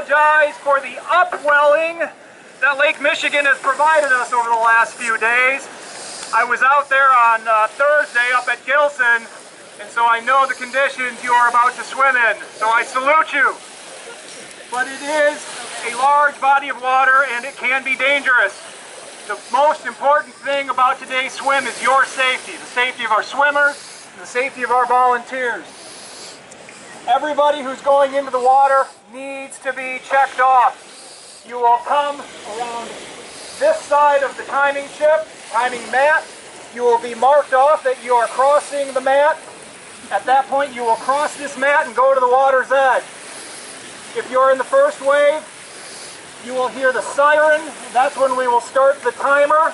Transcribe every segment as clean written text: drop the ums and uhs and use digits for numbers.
apologize for the upwelling that Lake Michigan has provided us over the last few days. I was out there on Thursday up at Gilson, and so I know the conditions you are about to swim in, so I salute you. But it is a large body of water and it can be dangerous. The most important thing about today's swim is your safety, the safety of our swimmers, and the safety of our volunteers. Everybody who's going into the water needs to be checked off. You will come around this side of the timing mat. You will be marked off that you are crossing the mat. At that point, you will cross this mat and go to the water's edge. If you're in the first wave, you will hear the siren. That's when we will start the timer,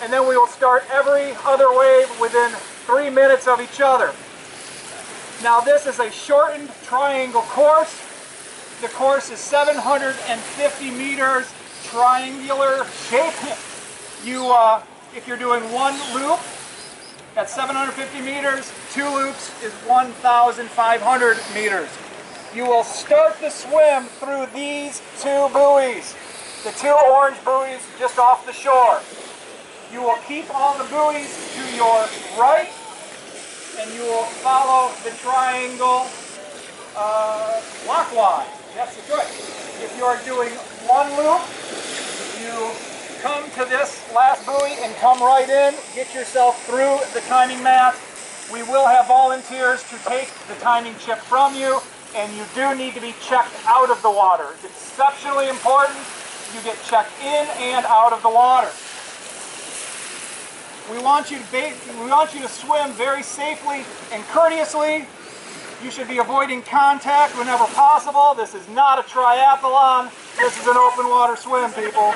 and then we will start every other wave within 3 minutes of each other. Now this is a shortened triangle course. The course is 750 meters, triangular shape. If you're doing one loop at 750 meters, 2 loops is 1,500 meters. You will start the swim through these 2 buoys, the 2 orange buoys just off the shore. You will keep all the buoys to your right, and you will follow the triangle clockwise. Yes, that's right. If you are doing one loop, you come to this last buoy and come right in, get yourself through the timing mat. We will have volunteers to take the timing chip from you, and you do need to be checked out of the water. It's exceptionally important you get checked in and out of the water. We want you to swim very safely and courteously. You should be avoiding contact whenever possible. This is not a triathlon. This is an open water swim, people.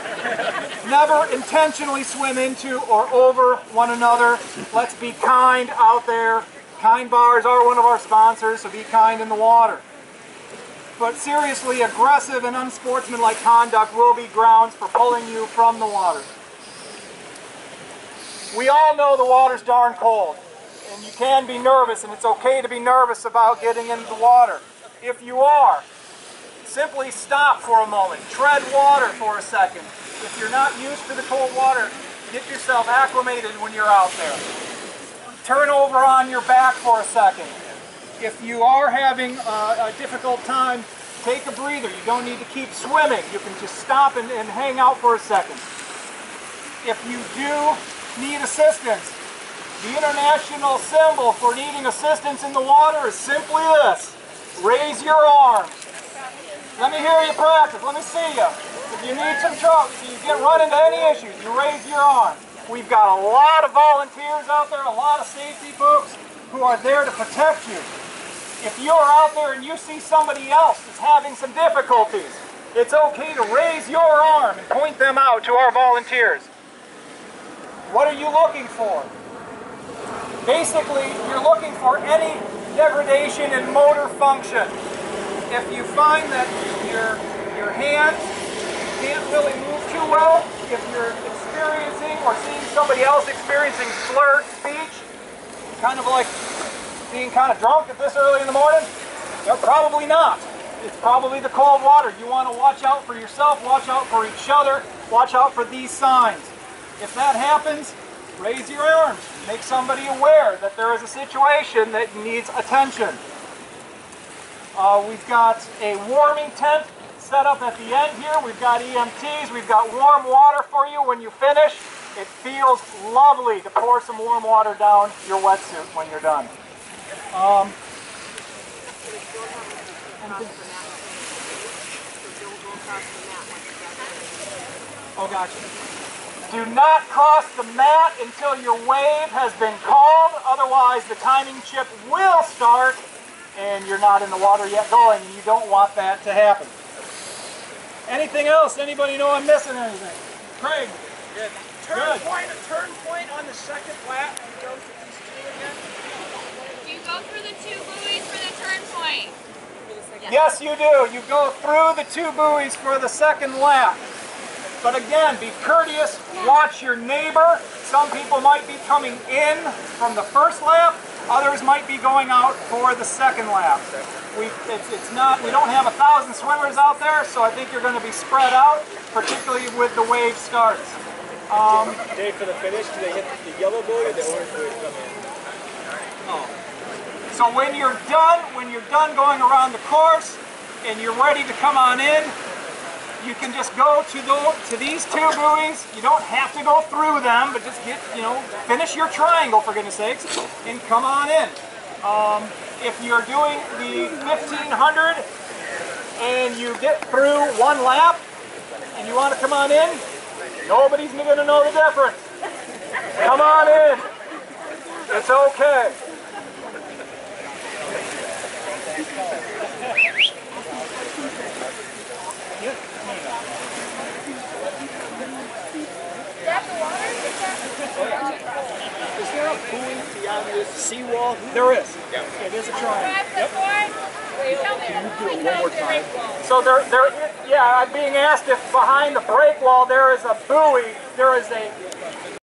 Never intentionally swim into or over one another. Let's be kind out there. Kind bars are one of our sponsors, so be kind in the water. But seriously, aggressive and unsportsmanlike conduct will be grounds for pulling you from the water. We all know the water's darn cold, and you can be nervous, and it's okay to be nervous about getting into the water. If you are, simply stop for a moment, tread water for a second. If you're not used to the cold water, get yourself acclimated when you're out there. Turn over on your back for a second. If you are having a difficult time, take a breather. You don't need to keep swimming. You can just stop and hang out for a second. If you do need assistance, the international symbol for needing assistance in the water is simply this. Raise your arm. Let me hear you practice. Let me see you. If you need some trouble, if you run into any issues, you raise your arm. We've got a lot of volunteers out there, a lot of safety folks who are there to protect you. If you're out there and you see somebody else is having some difficulties, it's okay to raise your arm and point them out to our volunteers. What are you looking for? Basically, you're looking for any degradation in motor function. If you find that your hands can't really move too well, if you're experiencing or seeing somebody else experiencing slurred speech, kind of like being kind of drunk at this early in the morning, they're probably not. It's probably the cold water. You want to watch out for yourself, watch out for each other, watch out for these signs. If that happens, raise your arms. Make somebody aware that there is a situation that needs attention. We've got a warming tent set up at the end here. We've got EMTs. We've got warm water for you when you finish. It feels lovely to pour some warm water down your wetsuit when you're done. Oh, gotcha. Do not cross the mat until your wave has been called. Otherwise, the timing chip will start and you're not in the water yet going, and you don't want that to happen. Anything else? Anybody know I'm missing anything? Craig? Good. Turn point on the second lap and go to these 2 again. You go through the 2 buoys for the turn point. Yes, you do. You go through the 2 buoys for the second lap. But again, be courteous, watch your neighbor. Some people might be coming in from the first lap. Others might be going out for the second lap. We don't have 1,000 swimmers out there, so I think you're going to be spread out, particularly with the wave starts. Dave, for the finish, do they hit the yellow buoy or the orange buoy to come in? Oh. So when you're done going around the course and you're ready to come on in, you can just go to these two buoys. You don't have to go through them, but just finish your triangle, for goodness sakes, and come on in. If you're doing the 1,500 and you get through one lap and you want to come on in, nobody's going to know the difference. Come on in. It's okay. Is there a buoy beyond this seawall? There is. Yeah. It is a triangle. Yep. Can you do it one more time? So I'm being asked if behind the break wall there is a buoy, there is a